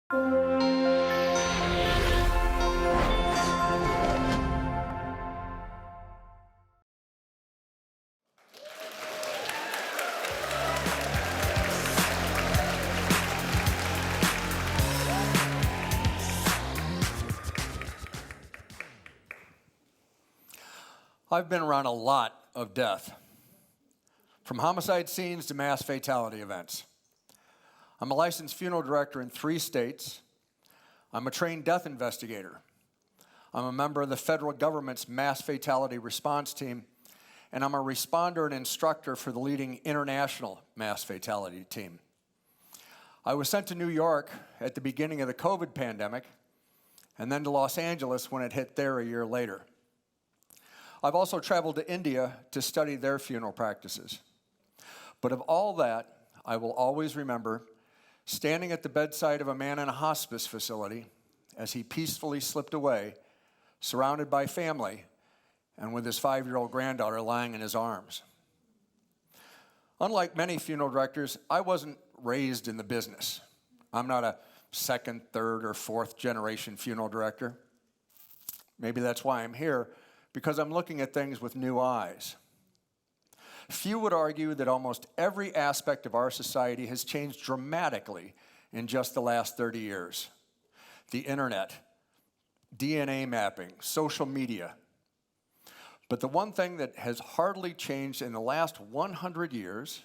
I've been around a lot of death, from homicide scenes to mass fatality events. I'm a licensed funeral director in 3 states. I'm a trained death investigator. I'm a member of the federal government's mass fatality response team, and I'm a responder and instructor for the leading international mass fatality team. I was sent to New York at the beginning of the COVID pandemic, and then to Los Angeles when it hit there a year later. I've also traveled to India to study their funeral practices. But of all that, I will always remember standing at the bedside of a man in a hospice facility as he peacefully slipped away, surrounded by family, and with his 5-year-old granddaughter lying in his arms. Unlike many funeral directors, I wasn't raised in the business. I'm not a 2nd, 3rd, or 4th generation funeral director. Maybe that's why I'm here, because I'm looking at things with new eyes. Few would argue that almost every aspect of our society has changed dramatically in just the last 30 years. The internet, DNA mapping, social media. But the one thing that has hardly changed in the last 100 years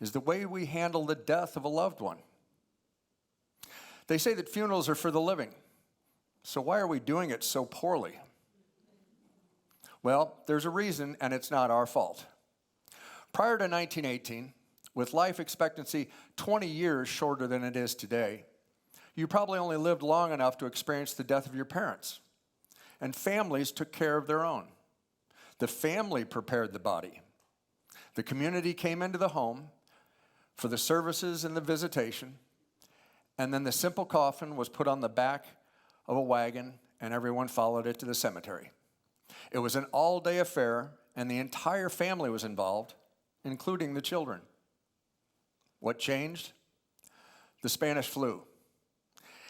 is the way we handle the death of a loved one. They say that funerals are for the living, so why are we doing it so poorly? Well, there's a reason, and it's not our fault. Prior to 1918, with life expectancy 20 years shorter than it is today, you probably only lived long enough to experience the death of your parents. And families took care of their own. The family prepared the body. The community came into the home for the services and the visitation, and then the simple coffin was put on the back of a wagon, and everyone followed it to the cemetery. It was an all-day affair, and the entire family was involved, including the children. What changed? The Spanish flu.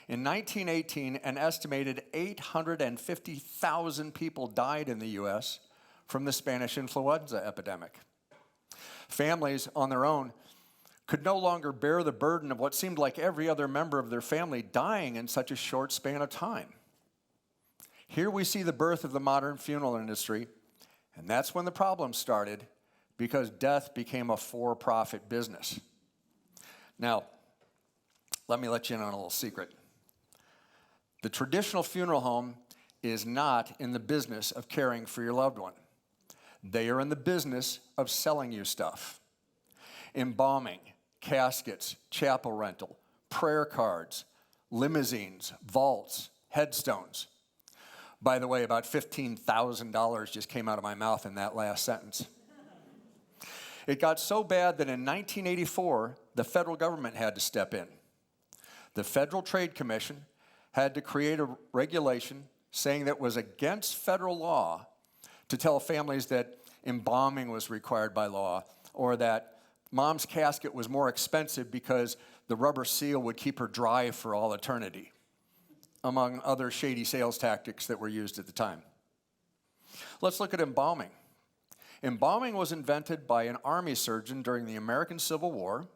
In 1918, an estimated 850,000 people died in the U.S. from the Spanish influenza epidemic. Families, on their own, could no longer bear the burden of what seemed like every other member of their family dying in such a short span of time. Here we see the birth of the modern funeral industry, and that's when the problem started, because death became a for-profit business. Now, let me let you in on a little secret. The traditional funeral home is not in the business of caring for your loved one. They are in the business of selling you stuff. Embalming, caskets, chapel rental, prayer cards, limousines, vaults, headstones. By the way, about $15,000 just came out of my mouth in that last sentence. It got so bad that in 1984, the federal government had to step in. The Federal Trade Commission had to create a regulation saying that it was against federal law to tell families that embalming was required by law, or that mom's casket was more expensive because the rubber seal would keep her dry for all eternity, among other shady sales tactics that were used at the time. Let's look at embalming. Embalming was invented by an army surgeon during the American Civil War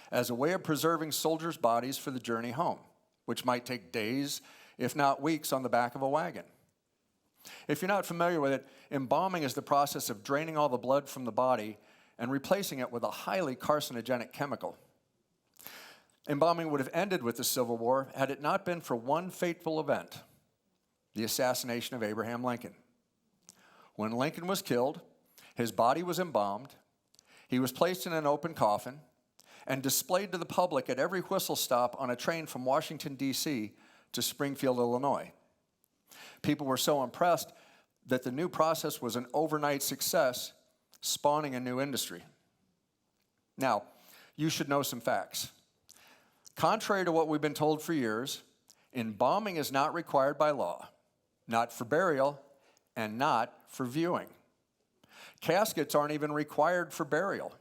as a way of preserving soldiers' bodies for the journey home, which might take days, if not weeks, on the back of a wagon. If you're not familiar with it, embalming is the process of draining all the blood from the body and replacing it with a highly carcinogenic chemical. Embalming would have ended with the Civil War had it not been for one fateful event, the assassination of Abraham Lincoln. When Lincoln was killed, his body was embalmed, he was placed in an open coffin, and displayed to the public at every whistle stop on a train from Washington, D.C. to Springfield, Illinois. People were so impressed that the new process was an overnight success, spawning a new industry. Now, you should know some facts. Contrary to what we've been told for years, embalming is not required by law, not for burial, and not for viewing. Caskets aren't even required for burial.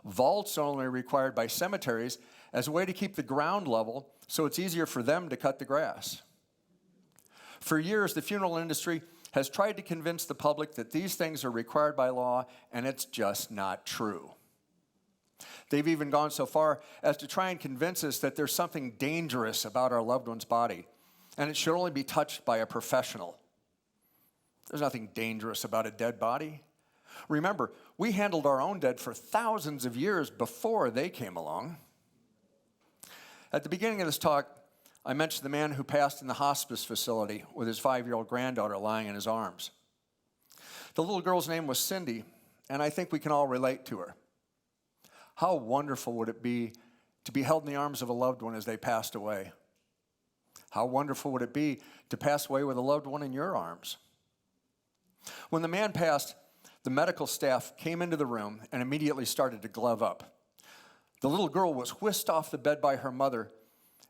Vaults are only required by cemeteries, as a way to keep the ground level so it's easier for them to cut the grass. For years, the funeral industry has tried to convince the public that these things are required by law, and it's just not true. They've even gone so far as to try and convince us that there's something dangerous about our loved one's body, and it should only be touched by a professional. There's nothing dangerous about a dead body. Remember, we handled our own dead for thousands of years before they came along. At the beginning of this talk, I mentioned the man who passed in the hospice facility with his 5-year-old granddaughter lying in his arms. The little girl's name was Cindy, and I think we can all relate to her. How wonderful would it be to be held in the arms of a loved one as they passed away? How wonderful would it be to pass away with a loved one in your arms? When the man passed, the medical staff came into the room and immediately started to glove up. The little girl was whisked off the bed by her mother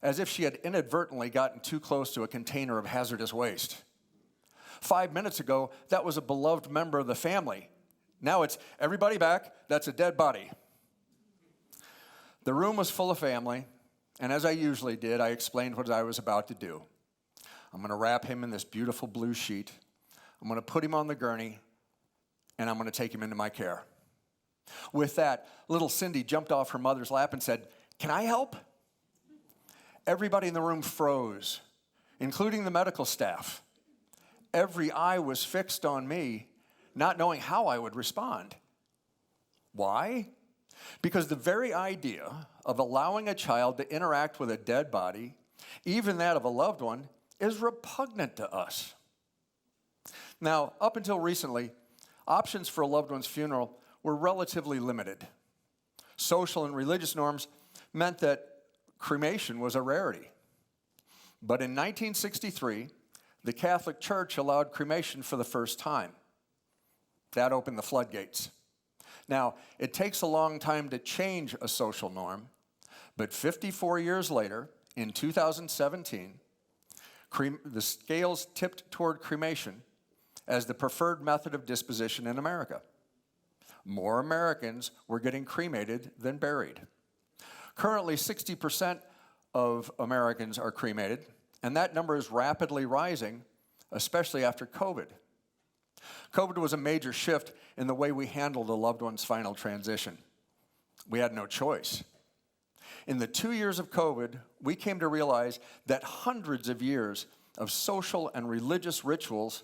as if she had inadvertently gotten too close to a container of hazardous waste. 5 minutes ago, that was a beloved member of the family. Now it's everybody back, that's a dead body. The room was full of family, and as I usually did, I explained what I was about to do. I'm going to wrap him in this beautiful blue sheet. I'm going to put him on the gurney, and I'm going to take him into my care. With that, little Cindy jumped off her mother's lap and said, "Can I help?" Everybody in the room froze, including the medical staff. Every eye was fixed on me, not knowing how I would respond. Why? Because the very idea of allowing a child to interact with a dead body, even that of a loved one, is repugnant to us. Now, up until recently, options for a loved one's funeral were relatively limited. Social and religious norms meant that cremation was a rarity. But in 1963, the Catholic Church allowed cremation for the first time. That opened the floodgates. Now, it takes a long time to change a social norm, but 54 years later, in 2017, the scales tipped toward cremation as the preferred method of disposition in America. More Americans were getting cremated than buried. Currently, 60% of Americans are cremated, and that number is rapidly rising, especially after COVID. COVID was a major shift in the way we handled a loved one's final transition. We had no choice. In the 2 years of COVID, we came to realize that hundreds of years of social and religious rituals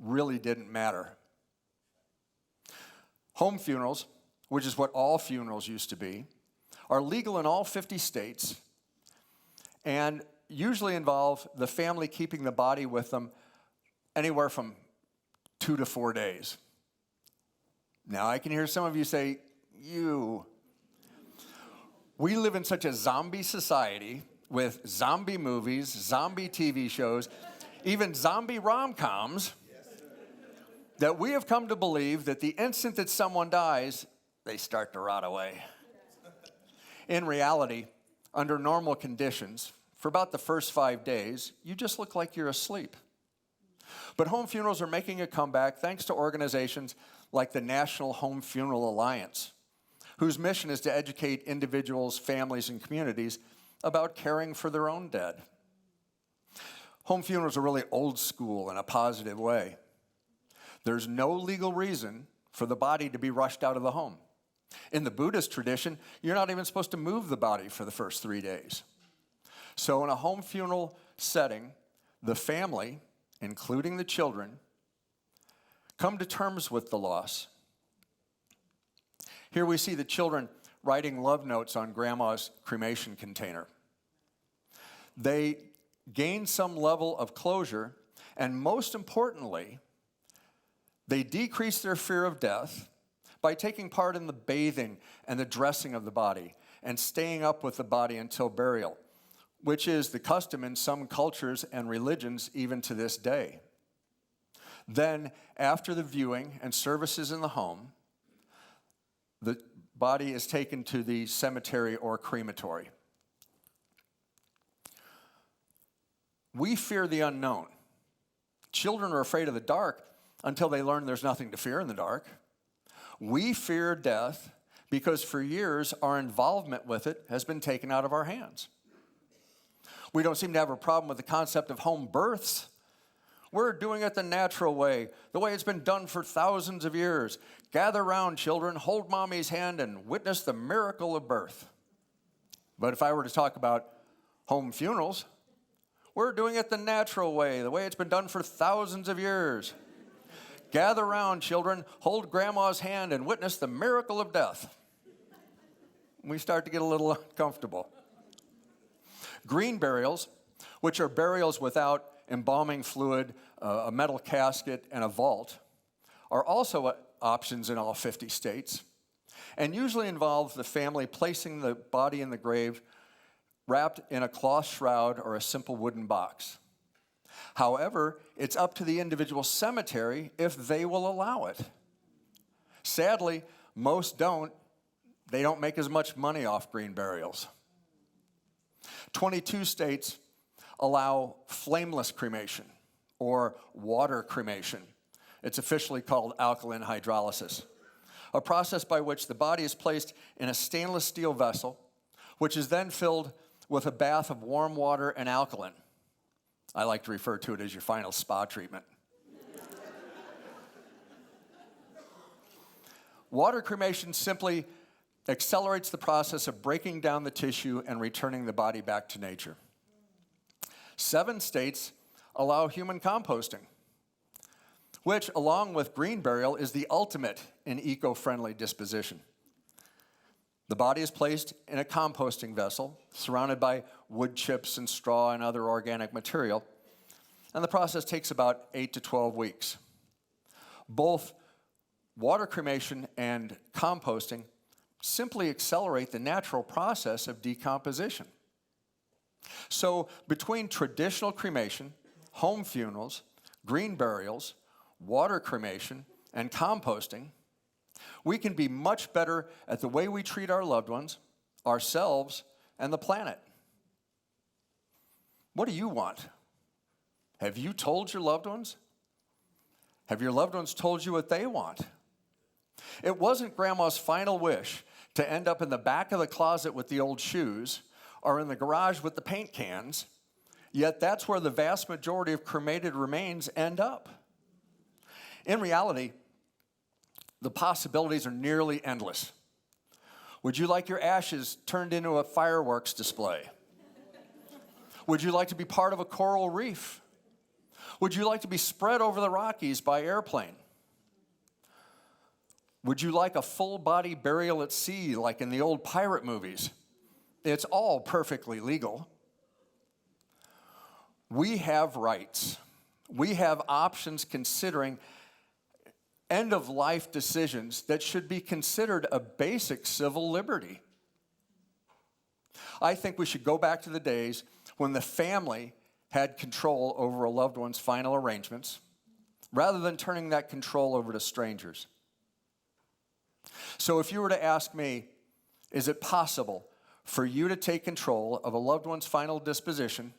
really didn't matter. Home funerals, which is what all funerals used to be, are legal in all 50 states and usually involve the family keeping the body with them anywhere from 2 to 4 days. Now, I can hear some of you say, we live in such a zombie society with zombie movies, zombie TV shows, even zombie rom-coms, that we have come to believe that the instant that someone dies, they start to rot away. In reality, under normal conditions, for about the first 5 days, you just look like you're asleep. But home funerals are making a comeback thanks to organizations like the National Home Funeral Alliance, whose mission is to educate individuals, families, and communities about caring for their own dead. Home funerals are really old school in a positive way. There's no legal reason for the body to be rushed out of the home. In the Buddhist tradition, you're not even supposed to move the body for the first 3 days. So in a home funeral setting, the family, including the children, come to terms with the loss. Here we see the children writing love notes on grandma's cremation container. They gain some level of closure, and most importantly, they decrease their fear of death by taking part in the bathing and the dressing of the body and staying up with the body until burial, which is the custom in some cultures and religions even to this day. Then, after the viewing and services in the home, the body is taken to the cemetery or crematory. We fear the unknown. Children are afraid of the dark until they learn there's nothing to fear in the dark. We fear death because for years our involvement with it has been taken out of our hands. We don't seem to have a problem with the concept of home births. We're doing it the natural way it's been done for thousands of years. Gather round, children, hold mommy's hand, and witness the miracle of birth. But if I were to talk about home funerals, we're doing it the natural way it's been done for thousands of years. Gather round, children, hold grandma's hand, and witness the miracle of death. We start to get a little uncomfortable. Green burials, which are burials without embalming fluid, a metal casket, and a vault, are also options in all 50 states, and usually involve the family placing the body in the grave wrapped in a cloth shroud or a simple wooden box. However, it's up to the individual cemetery if they will allow it. Sadly, most don't. They don't make as much money off green burials. 22 states allow flameless cremation or water cremation. It's officially called alkaline hydrolysis, a process by which the body is placed in a stainless steel vessel, which is then filled with a bath of warm water and alkaline. I like to refer to it as your final spa treatment. Water cremation simply accelerates the process of breaking down the tissue and returning the body back to nature. 7 states allow human composting, which, along with green burial, is the ultimate in eco-friendly disposition. The body is placed in a composting vessel surrounded by wood chips and straw and other organic material, and the process takes about 8 to 12 weeks. Both water cremation and composting simply accelerate the natural process of decomposition. So between traditional cremation, home funerals, green burials, water cremation, and composting, we can be much better at the way we treat our loved ones, ourselves, and the planet. What do you want? Have you told your loved ones? Have your loved ones told you what they want? It wasn't Grandma's final wish to end up in the back of the closet with the old shoes or in the garage with the paint cans, yet that's where the vast majority of cremated remains end up. In reality, the possibilities are nearly endless. Would you like your ashes turned into a fireworks display? Would you like to be part of a coral reef? Would you like to be spread over the Rockies by airplane? Would you like a full-body burial at sea like in the old pirate movies? It's all perfectly legal. We have rights. We have options considering end-of-life decisions that should be considered a basic civil liberty. I think we should go back to the days when the family had control over a loved one's final arrangements, rather than turning that control over to strangers. So if you were to ask me, is it possible for you to take control of a loved one's final disposition?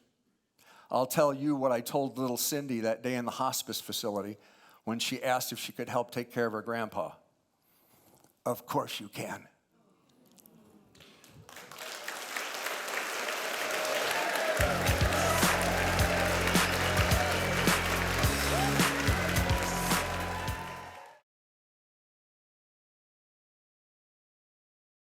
I'll tell you what I told little Cindy that day in the hospice facility when she asked if she could help take care of her grandpa. Of course you can.